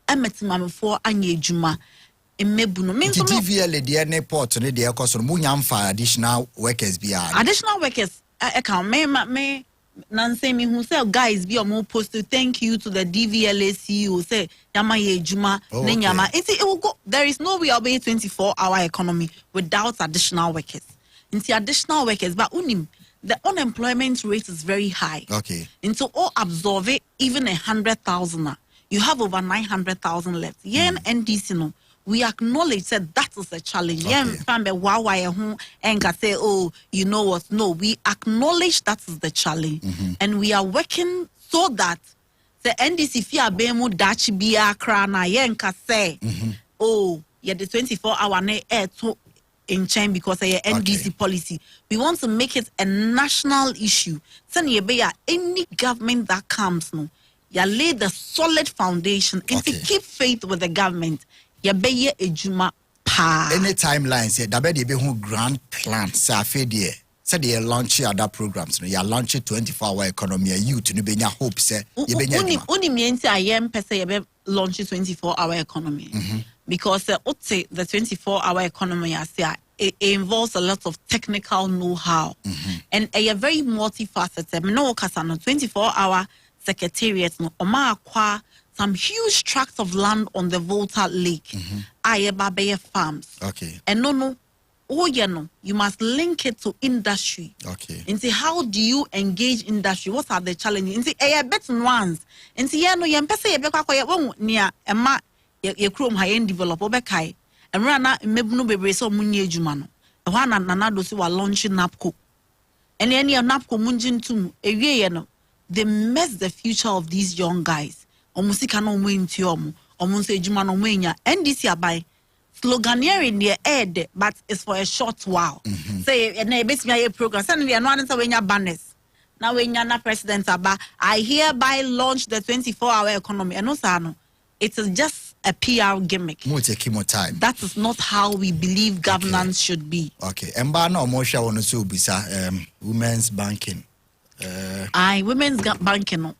emetimamfo anya ejuma emebu no me TVL de ne port ne de ekoso mu nyamfa additional workers bia additional workers account me Nancy me who say guys be more post to thank you to the DVLA CEO say yama ye juma nenyama it will go. There is no way I'll be 24-hour economy without additional workers. Into additional workers, but unim the unemployment rate is very high. Okay. Into all absorb it even 100,000. You have over 900,000 left. Yen NDC no. We acknowledge that is a challenge. And say, oh, you know what? No, we acknowledge that is the challenge. And we are working so that the NDC fia bemu dachi biya krana yenka say, oh, yeah, the 24-hour ne air to in chain because of NDC policy. We want to make it a national issue. Send any government that comes, no, ya lay the solid foundation and to keep faith with the government. Any timelines here, dabe de be who grand plan sa afedie said they launch other programs no ya launch 24-hour economy youth no benya hope say you benya uni mienti ayem pese ye be launch 24-hour economy because the 24-hour economy it involves a lot of technical know-how and a very multifaceted no kasa no 24-hour secretariat no oma akwa some huge tracts of land on the Volta Lake. Ayebabeye farms. Okay. And no. Oh, you must link it to industry. Okay. And see, how do you engage industry? What are the challenges? And see, better ones. And see, no, you pese ye beka kwa ye near ema ye chrome high end developer bekai. And rana mebuno bebre so munye jumano. Wana nanado si wa launching napco. And any napco munjin tum ewie no. They mess the future of these young guys. Omusika no mwe intiomu. Omunse jumano mwenya. NDC abai. Sloganeering the aid, but it's for a short while. Say, and a program. Suddenly, I know when you're banners. Now, when you're not president, I hereby launch the 24-hour economy. And also, it is just a PR gimmick. More take more time. That is not how we believe governance should be. Okay. And by now, Mosha want to be women's banking. Women's banking.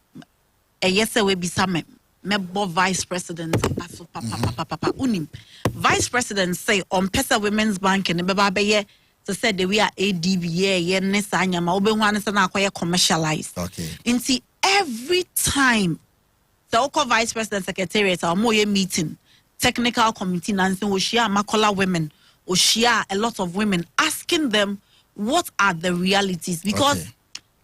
Yes, we be some. Mebo vice president unim vice president say on pesa women's bank and beba beye to say the we are ADB ye nesa anyama obe hu ansa na akoye commercialized. Okay. Inti every time the oko vice president secretariat or moye meeting technical committee nansen wo share makola women or share a lot of women asking them what are the realities because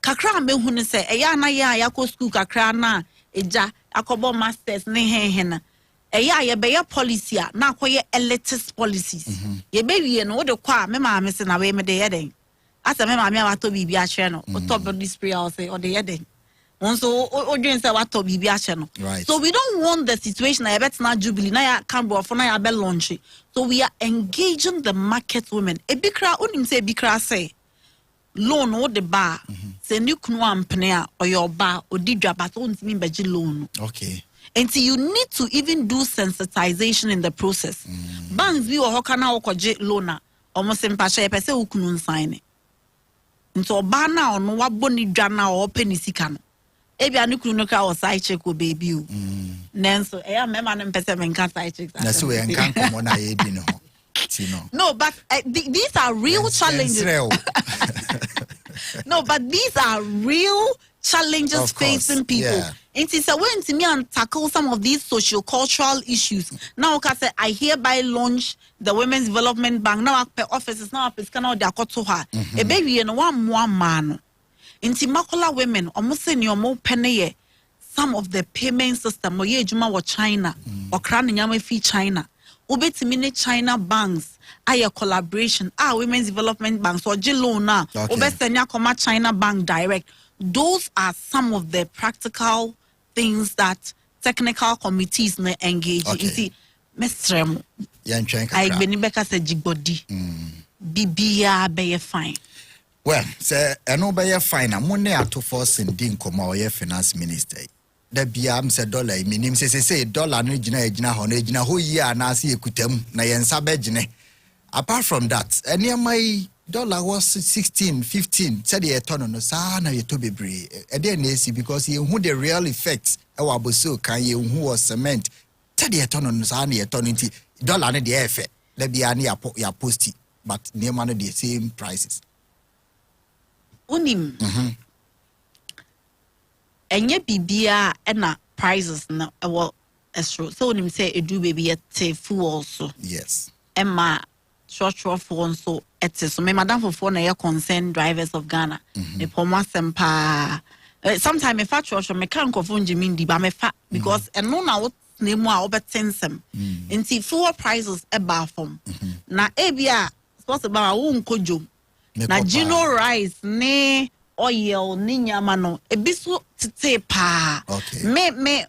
kakra me hu ne say eya na ya ko school kakra na eja akobo masters ne hen eya ye be policy na akoye elitist policies ye be wie no de kwa me ma me se na we me de yeden asa me ma me wa to bibi a hye no to body spray or say or de yeden so odwen say wa to bibi a hye no so we don't want the situation na bet na jubilee na ya cambo for na ya be launch so we are engaging the market women ebikra onim say ebikra say loan or the bar say new kunu ampene or your bar or didra but won't mean beji loan. Okay. And so you need to even do sensitization in the process. Banks we or hokana or koje loaner almost in pasha pese ukunu sign it. And so bana or no waboni drana or penny sikano. Ebi anukunuka or side check or baby. Nenso mema pese menka side check. That's where I can't come on No, but these are real challenges. No, but these are real challenges facing people. Yeah. It is a way to me and tackle some of these socio-cultural issues. Now, I hereby launch the Women's Development Bank. Now, offices now it's kind of their to her. A baby and one more man. In Timakola women, almost in your more penny. Some of the payment system, or Juma China, or Kran fee China. Obetimine China banks a collaboration women's development banks or Jilona Obesenya Koma China Bank Direct. Those are some of the practical things that technical committees may engage in. See, Mr. I benibeka se jigbodi. Bibia be fine. Well, say eno be fine. Amone ato force ndin koma oye finance minister. The biam se dollar minim say dollar no gina ho yi na se ekutam na yensa begine. Apart from that, any my dollar was 16, 15, said the ton no sa na ye to bebre. E dey na see because you who the real effects e wa boso kan ye who was cement. Said the ton no sa na ye ton nti dollar no the effect. The bia na ya posti but near man the same prices. Unim. Enye bibia na prices na well estro so unim say edu baby te full also. Yes. Emma short phone so so me madam for phone na concerned drivers of Ghana. Me pomo sempa sometimes if I short me can go phone Jimmy di ba me fa because eno na what name a obetensem. Nti full prices e ba form. Na ebia supposed ba wo nkojo. Na Gino rice ne oil ni nyama no ebiso tete pa me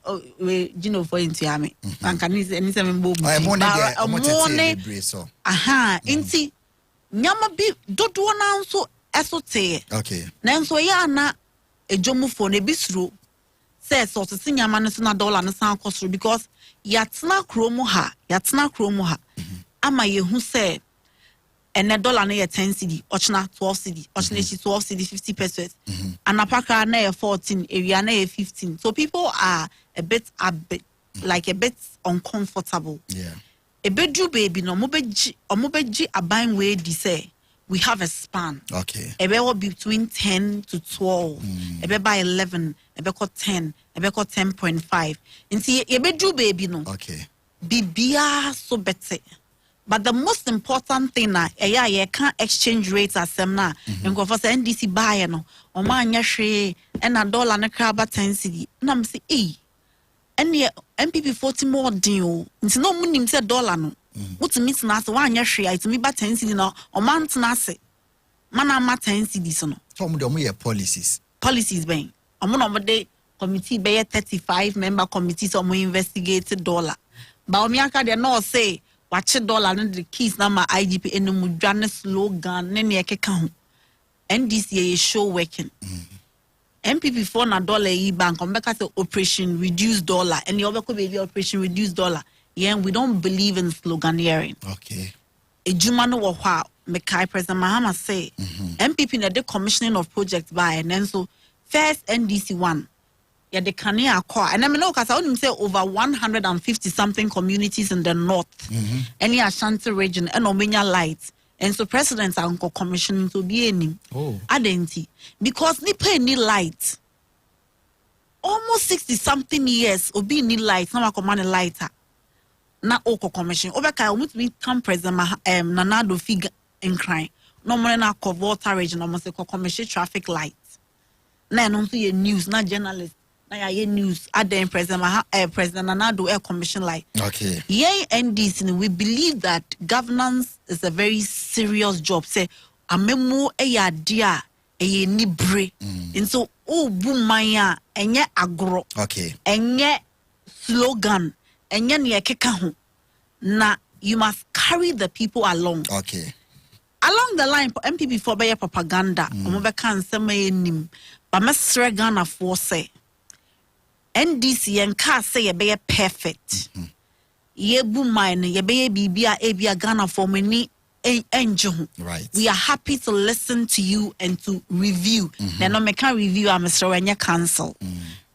Gino for intiame anka ni se me mbo aha inti nyama bi dodo na nso esote na nso ya na ejomufo na ebisuro se so tete nyama no na dollar no san kosoro because yatena kromo ha ama yehu se and a dollar na 10 cedi, ochna 12 cedi, ochna 12 cedi, 50 pesos. And a packer na 14, area na 15. So people are a bit uncomfortable. Yeah. A bedroom baby no mobeji abain way di say we have a span. Okay. Ebe between 10 to 12. Ebe by 11. Ebe ko 10. Ebe ko 10.5. Inti ebe do baby no. Okay. Bibia so better. But the most important thing na you can't exchange rates as them na. And go for NDC buy no. O ma anya hwe and a dollar na kraba 10 cedi. Na me say and the MPP 40 more deal. Nti no munim say dollar no. What means na say wan anya hwe it me ba 10 cedi na o man tena se. Mana ma 10 cedi so no. Some of them your policies. Policies ben. Omo no de committee be 35 member committee so mo investigate dollar. Ba o mi aka de no say watch dollar and the keys na ma IGP enu mu dwane slogan ne ne ekeka ho. NDC show working. MPP for na dollar e bank on beka say operation reduce dollar and the obeko baby operation reduce dollar. Yeah, we don't believe in sloganeering. Okay. Ejuma no wo hwa mekai President Mahama say MPP na the commissioning of projects by and then so first NDC one. Yeah, the Kanye Akwa. And I mean, no, because I wouldn't say over 150 something communities in the north, any Ashanti region, and Omenia Lights. And so presidents are commissioning to be any. Oh. Identity. Because they pay any light. Almost 60 something years, Obi need lights, now I command a lighter. Not Oko commission. Obeka, I want to become president, Nanado figure in crime. No more than a water region, almost a commission traffic lights. Now, don't see a news, not journalists. News at the President Nanado Air Commission like. Okay. Yay NDC, we believe that governance is a very serious job. Say a memo a dia a nibre. And so bumaya enye agro. Okay. Enye slogan. Enye nyekekahu. Na you must carry the people along. Okay. Along the line, MPP for better propaganda. Omobeka nsema nim. But Mr. Ghana for say. NDC and car say ye be perfect. Ye boom mine, ye be bibia ebia Ghana for many angel. Right. We are happy to listen to you and to review. Then no me can review a Mr. Wanya cancel.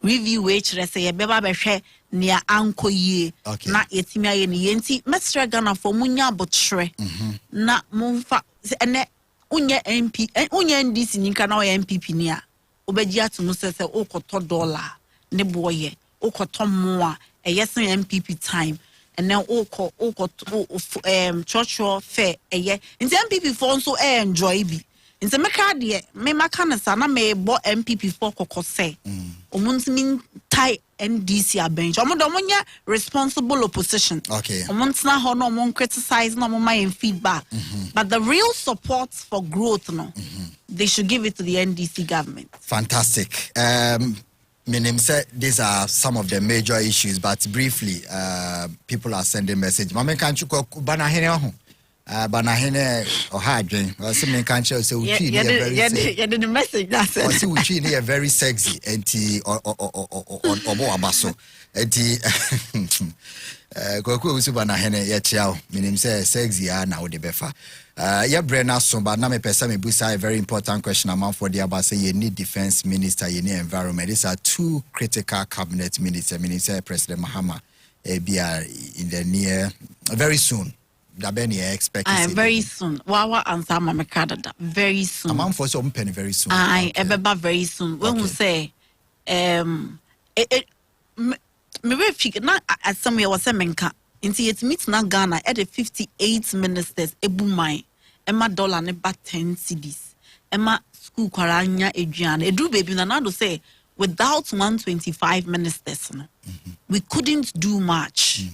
Review which they say ye beba be hwe near anko ye. Okay. Na yetimia ye ni yenti Mr. Ghana for munya botre. Na mumfa ene unye MP unye NDC nika na MPP nia. Obegia to no say okoto dollar. Ne boye okoto mo a yes MPP time and then oko church fair eye in MPP for so enjoy bi in the meka de me maka na sana me bo MPP for kokose omuntimi tie NDC a bench omonya responsible opposition. Okay. Omontna ho no mon criticize no mo my feedback but the real support for growth no they should give it to the NDC government. Fantastic. Minim said these are some of the major issues, but briefly, people are sending message. Mama can't you go banahene banahene or harding or something can't you say we the message that's or see we are very sexy and or abaso and Koko usubana hene ya chiao minim say sexy na wo de befa ya brena so but na me pesa me busa a very important question among for the about say you need defense minister you need environment. These are two critical cabinet ministers. Meaning say President Mahama be in the near very soon da ben you expect very soon wawa answer mama kadada very soon among for some penny very soon ebeba very soon when we say me refik na asem ye wose menka nti yet meet na Ghana at the 58 ministers ebumai ema dollar ne ba 10 cedis ema school kwaranya eduane edu baby na do say without 125 ministers no we couldn't do much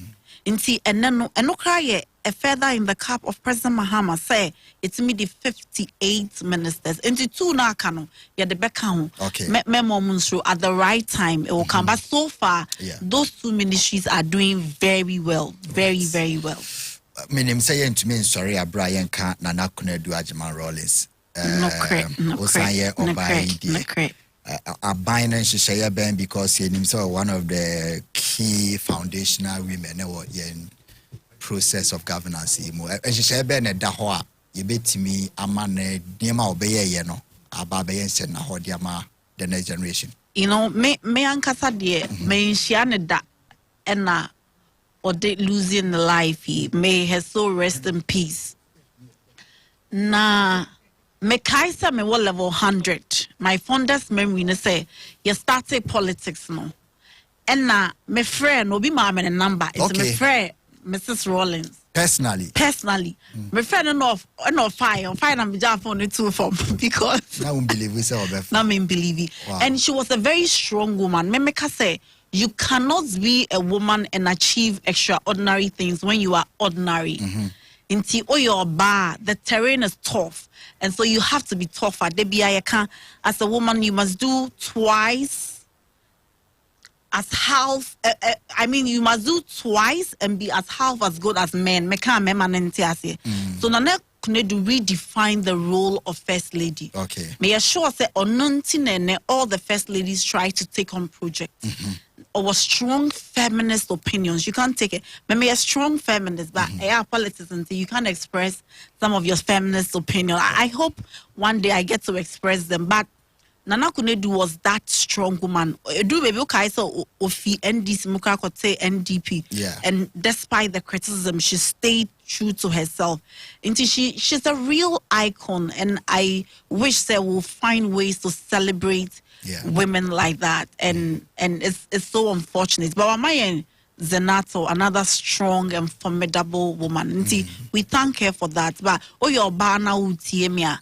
nti eno cry a feather in the cap of President Mahama say it's me the 58 ministers into two na kano ya the beka okay memo munstro at the right time it will come but so far those two ministries are doing very well very well. Minim say to me sorry Brian can na kuna do Ajman Rollins no correct Aban and Shishaya Ben because he himself one of the key foundational women in process of governance. And Shishaya Ben at Dahoa, you bet me a man Nima obey no Ababe and Sena Hodiama the next generation. You know, me ankasa de me shiane da ena or de losing the life may her soul rest in peace. Na mekaisa me wo level 100. My fondest memory ne say you started politics no. And na me friend obi ma me number. It's me friend Mrs. Rollins. Personally. My friend no fire na me just phone two form because I won't believe we say na me believe. Wow. And she was a very strong woman. Me make her say you cannot be a woman and achieve extraordinary things when you are ordinary. Inti your bar, the terrain is tough, and so you have to be tougher. As a woman, you must do twice as half. You must do twice and be as half as good as men. So nana do redefine the role of first lady. Okay. May I sure say all the first ladies try to take on projects. Or strong feminist opinions. You can't take it. Maybe a strong feminist, but politics until you can't express some of your feminist opinion. I hope one day I get to express them. But Nana Kunedu was that strong woman. Do baby okay so ofi NDC muka kote NDP. Yeah. And despite the criticism, she stayed true to herself. Until she's a real icon, and I wish they will find ways to celebrate women like that. And it's so unfortunate. But my Zenato, another strong and formidable woman. We thank her for that. But your bana utiemia.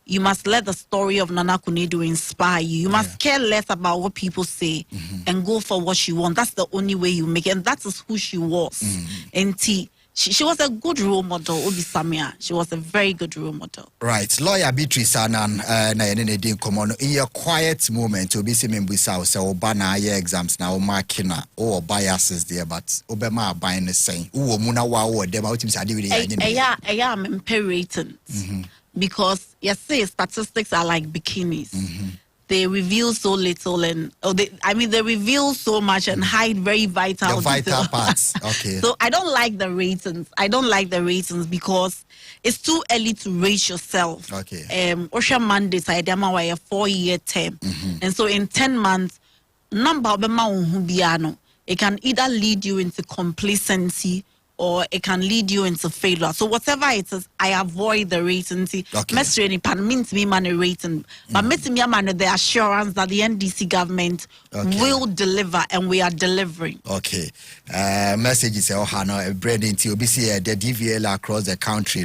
You must let the story of Nana Kunedu inspire you. You must care less about what people say and go for what you want. That's the only way you make it. And that is who she was. And she was a good role model, Obi Samia. She was a very good role model. Right. Lawyer Beatrice Annan, in your quiet moment, Obi Simimbusa, so Obana exams now, Markina, or biases there, but Obama buying the same. Muna wow, them out him I'm imperating. Because say statistics are like bikinis. They reveal so little and they reveal so much and hide very vital parts. Okay. So I don't like the ratings. Because it's too early to rate yourself. Okay. Osha mandate I dem a 4-year term. And so in 10 months, number it can either lead you into complacency or it can lead you into failure. So whatever it is, I avoid the rating. Means me man rating, but meeting me man the assurance that the NDC government will deliver, and we are delivering. Okay. Messages bread into BC the DVL across the country.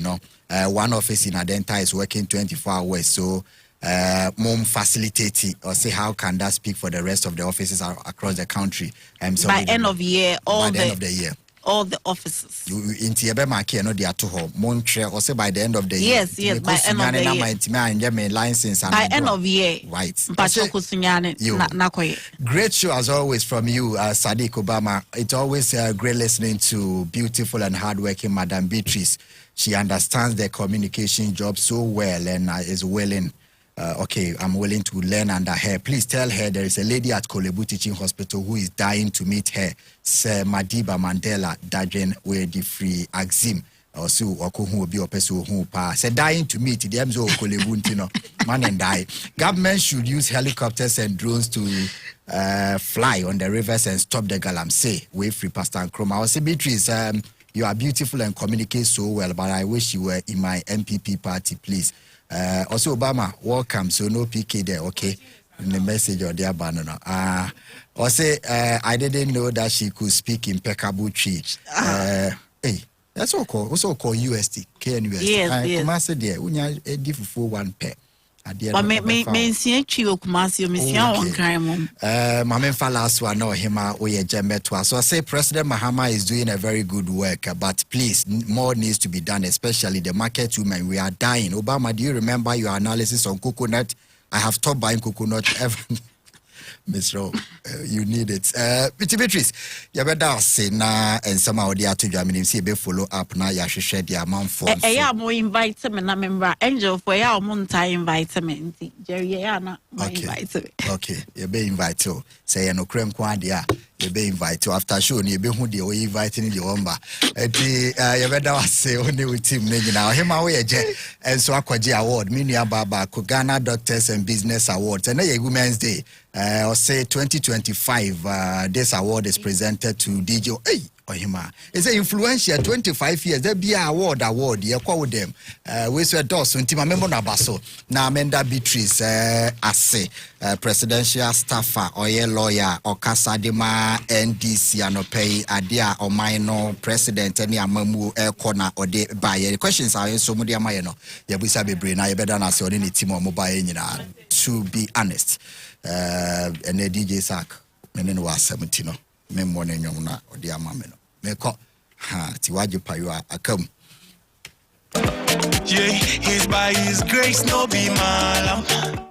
One office in Adenta is working 24 hours. So mom facilitating or say how can that speak for the rest of the offices across the country? By end of year, end of the year. All the offices. You in Tiebe market no they are to home. Montre or say by the end of the year. Yes, by end of the year. License by end of year. Right. Great show as always from you, Sadiq Obama. It's always great listening to beautiful and hardworking Madam Beatrice. She understands the communication job so well and is willing. I'm willing to learn under her. Please tell her there is a lady at Kolebu Teaching Hospital who is dying to meet her. Sir Madiba Mandela Dajen with the free Axim. Also, who be person who pass. Say dying to meet the MZO Kolebu man and die. Government should use helicopters and drones to fly on the rivers and stop the galamsey. Wait free Pastor and Chroma. I say Beatrice, you are beautiful and communicate so well, but I wish you were in my MPP party, please. Also Obama, welcome. So no PK there, okay? In the message or the banana. Also, I didn't know that she could speak impeccable Twi. Hey, that's all called UST, KNUST. Yes. Come say there, unya edifu one pair. But me see Twi Kumasi, me see one crime. Mamenfa last one no hima oye jemetwa. So I say President Mahama is doing a very good work, but please more needs to be done, especially the market women. We are dying. Obama, do you remember your analysis on coconut? I have stopped buying coconut ever. Miss Ro, you need it. Beatrice, you better say na and somehow they are to Germany. See, be follow up now. You should share the amount for. Yeah, more invite me. Na member Angel for ya monta invite me. Jerry, yeah, na invite me. Okay, you be invite you. Say no creme kwadia. You be invite you after show. You be who the inviting the omba. You better say only with team now. Him away and so akwaji award. Minia Baba Ghana Doctors and Business Awards. And a Women's Day. I'll say 2025. This award is presented to DJ. Hey, Ohima. It's a influential 25 years. There be a award. You call them. We saw dos. Until member nabaso. Na amenda Beatrice ase presidential staffer or lawyer or kasadima NDC anopay adia or minor president any amamu corner or de buy. The questions are so much amayeno. Yabusa be brain. I better not say any team or mobile. To be honest, and the DJ Sack. Menen was 17. Me morning na odi amameno me ko ti waje payo akam yeah, his by his grace no be malam.